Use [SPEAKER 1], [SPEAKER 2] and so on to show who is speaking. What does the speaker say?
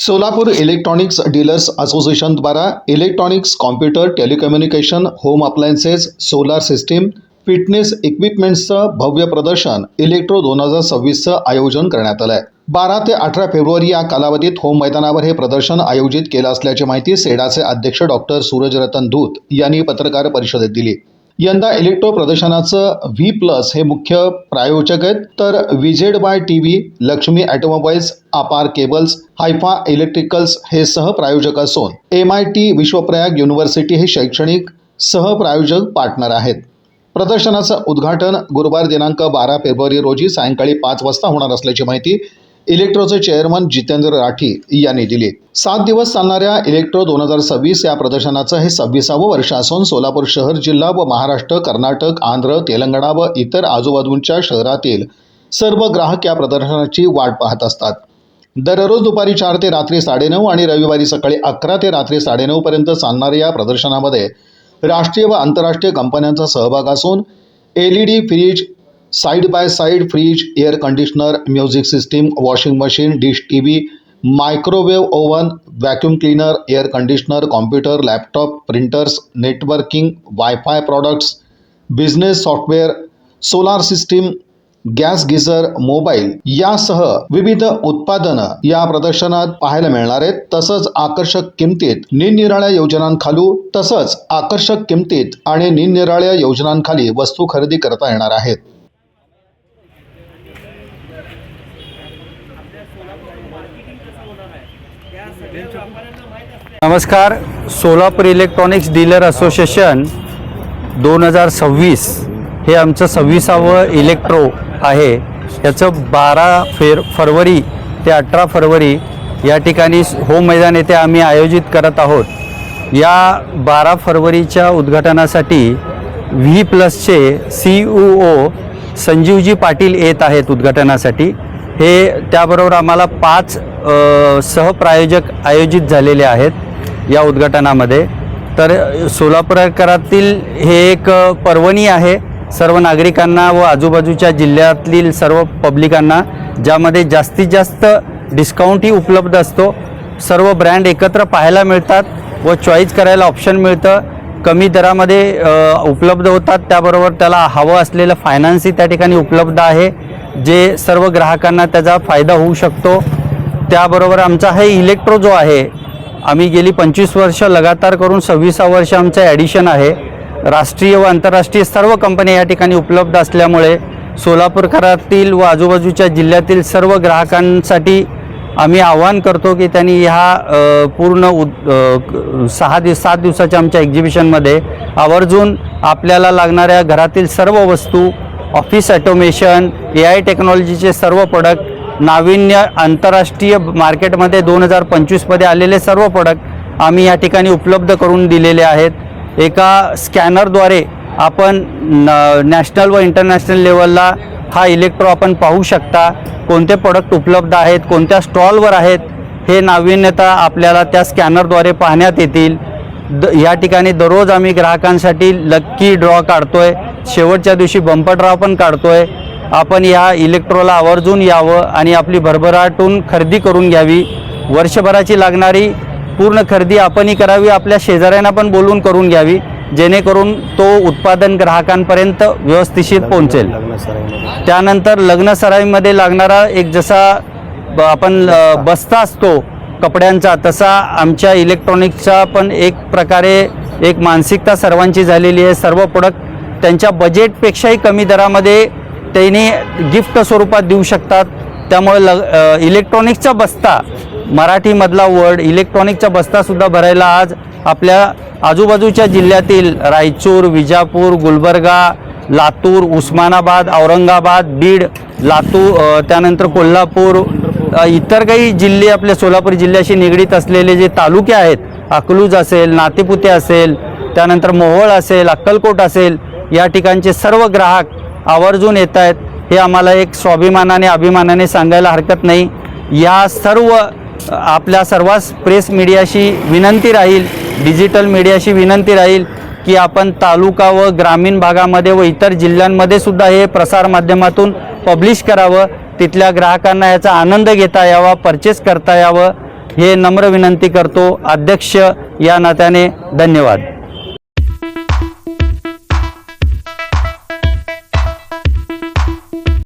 [SPEAKER 1] Solapur electronics dealers association द्वारा electronics, computer, telecommunication, home appliances, solar system, fitness इक्विपमेंट्सचं भव्य प्रदर्शन इलेक्ट्रो 2026चं आयोजन करण्यात आलं आहे। 12 ते 18 फेब्रुवारी या कालावधीत होम मैदानावर हे प्रदर्शन आयोजित केलं असल्याची माहिती सेडाचे अध्यक्ष डॉक्टर सूरजरतन धूत यांनी पत्रकार परिषदेत दिली। यंदा इलेक्ट्रो प्रदर्शनाचं V+ हे मुख्य प्रायोजक आहेत, तर विजेड बाय टीव्ही, लक्ष्मी ऑटोमोबाईल्स, अपार केबल्स, हायफा इलेक्ट्रिकल्स हे सहप्रायोजक असून MIT विश्वप्रयाग युनिव्हर्सिटी हे शैक्षणिक सहप्रायोजक पार्टनर आहेत। प्रदर्शनाचं उद्घाटन गुरुवार दिनांक 12 फेब्रुवारी रोजी सायंकाळी 5 वाजता होणार असल्याची माहिती इलेक्ट्रोचे चेअरमन जितेंद्र राठी यांनी दिली। 7 दिवस चालणाऱ्या इलेक्ट्रो 2026 या प्रदर्शनाचं हे 26वे वर्ष असून सोलापूर शहर, जिल्हा व महाराष्ट्र, कर्नाटक, आंध्र, तेलंगणा व इतर आजूबाजूच्या शहरातील सर्व ग्राहक या प्रदर्शनाची वाट पाहत असतात। दररोज दुपारी 4 ते रात्री 9:30 आणि रविवारी सकाळी 11 ते रात्री 9:30 पर्यंत चालणाऱ्या या प्रदर्शनामध्ये राष्ट्रीय व आंतरराष्ट्रीय कंपन्यांचा सहभाग असून LED fridge, side by side fridge, air conditioner, music system, washing machine, dish TV, microwave oven, vacuum cleaner, air conditioner, computer, laptop, printers, networking, wifi products, business software, solar system, gas geyser, mobile यासह विविध उत्पादनं या प्रदर्शनात पाहायला मिळणार आहेत। तसंच आकर्षक किमतीत आणि निरनिराळ्या योजनांखाली वस्तू खरेदी करता येणार आहेत।
[SPEAKER 2] नमस्कार। सोलापूर इलेक्ट्रॉनिक्स डीलर असोसिएशन 2026 हे आमचं 26वे इलेक्ट्रो आहे। याचं 12 फरवरी ते 18 फरवरी या ठिकाणी होम मैदान येथे आम्ही आयोजित करत आहोत। या 12 फरवरीच्या उद्घाटनासाठी V+चे CEO संजीवजी पाटील येत आहेत उद्घाटनासाठी। हे त्याबरोबर आम्हाला 5 सहप्रायोजक आयोजित झालेले आहेत या उद्घाटनामध्ये। तर सोलापूरकरातील हे एक पर्वणी आहे सर्व नागरिकांना व आजूबाजूच्या जिल्ह्यातील सर्व पब्लिकांना, ज्यामध्ये जास्तीत जास्त डिस्काउंटही उपलब्ध असतो। सर्व ब्रँड एकत्र पाहायला मिळतात व चॉईस करायला ऑप्शन मिळतं। कमी दरामध्ये उपलब्ध होतात, त्याबरोबर त्याला हवं असलेलं फायनान्सही त्या ठिकाणी उपलब्ध आहे, जे सर्व ग्राहकांना त्याचा फायदा होऊ शकतो। त्याबरोबर आमचा हे इलेक्ट्रो जो आहे, आम्ही गेली 25 वर्ष लगातार करून 26वे वर्ष आमचं ॲडिशन आहे। राष्ट्रीय व आंतरराष्ट्रीय सर्व कंपन्या या ठिकाणी उपलब्ध असल्यामुळे सोलापूरकरातील व आजूबाजूच्या जिल्ह्यातील सर्व ग्राहकांसाठी आम्ही आवाहन करतो की त्यांनी ह्या पूर्ण 7 दिवसाच्या आमच्या एक्झिबिशनमध्ये आवर्जून आपल्याला लागणाऱ्या घरातील सर्व वस्तू, ऑफिस ऑटोमेशन, AI टेक्नॉलॉजीचे सर्व प्रोडक्ट, नाविन्य आंतरराष्ट्रीय मार्केटमध्ये 2025मध्ये आलेले सर्व प्रोडक्ट आम्ही या ठिकाणी उपलब्ध करून दिलेले आहेत। एका स्कॅनरद्वारे आपण नॅशनल व इंटरनॅशनल लेवलला हा इलेक्ट्रो आपण पाहू शकता। कोणते प्रोडक्ट उपलब्ध आहेत, कोणत्या स्टॉलवर आहेत, हे नाविन्यता आपल्याला त्या स्कॅनरद्वारे पाहण्यात येतील। या ठिकाणी दररोज आम्ही ग्राहकांसाठी लक्की ड्रॉ काढतोय, शेवटच्या दिवशी बंपर ड्रॉ पण काढतोय। आपण या इलेक्ट्रोला आवर्जून यावं आणि आपली भरभराटून खरेदी करून घ्यावी। वर्षभराची लागणारी पूर्ण खरेदी आपणही करावी, आपल्या शेजाऱ्यांना पण बोलून करून घ्यावी, जेणेकरून तो उत्पादन ग्राहकांपर्यंत व्यवस्थित पोहोचेल। त्यानंतर लग्नसराईमध्ये लागणारा एक जसा आपण बस्ता असतो कपड्यांचा, तसा आमच्या इलेक्ट्रॉनिक्सचा पण एक प्रकारे एक मानसिकता सर्वांची झालेली आहे। सर्व प्रोडक्ट त्यांच्या बजेटपेक्षाही कमी दरामध्ये त्यांनी गिफ्ट स्वरूपात देऊ शकतात। त्यामुळे इलेक्ट्रॉनिक्सचा बस्ता, मराठीमधला वर्ड इलेक्ट्रॉनिकचा बस्तासुद्धा भरायला आज आपल्या आजूबाजूच्या जिल्ह्यातील रायचूर, विजापूर, गुलबर्गा, लातूर, उस्मानाबाद, औरंगाबाद, बीड, लातूर, त्यानंतर कोल्हापूर, इतर काही जिल्हे आपल्या सोलापूर जिल्ह्याशी निगडीत असलेले जे तालुके आहेत, अकलूज असेल, नातेपुते असेल, त्यानंतर मोहोळ असेल, अक्कलकोट असेल, या ठिकाणचे सर्व ग्राहक आवर्जून येत आहेत। हे आम्हाला एक स्वाभिमानाने, अभिमानाने सांगायला हरकत नाही। या सर्व आपल्या सर्वच प्रेस मीडियाशी विनंती राहील, डिजिटल मीडियाशी विनंती राहील की आपण तालुका व ग्रामीण भागामध्ये व इतर जिल्ह्यांमध्ये सुद्धा हे प्रसार माध्यमातून पब्लिश करावं। तिथल्या ग्राहकांना याचा आनंद घेता यावा, परचेस करता यावं। हे नम्र विनंती करतो. अध्यक्ष या नात्याने धन्यवाद.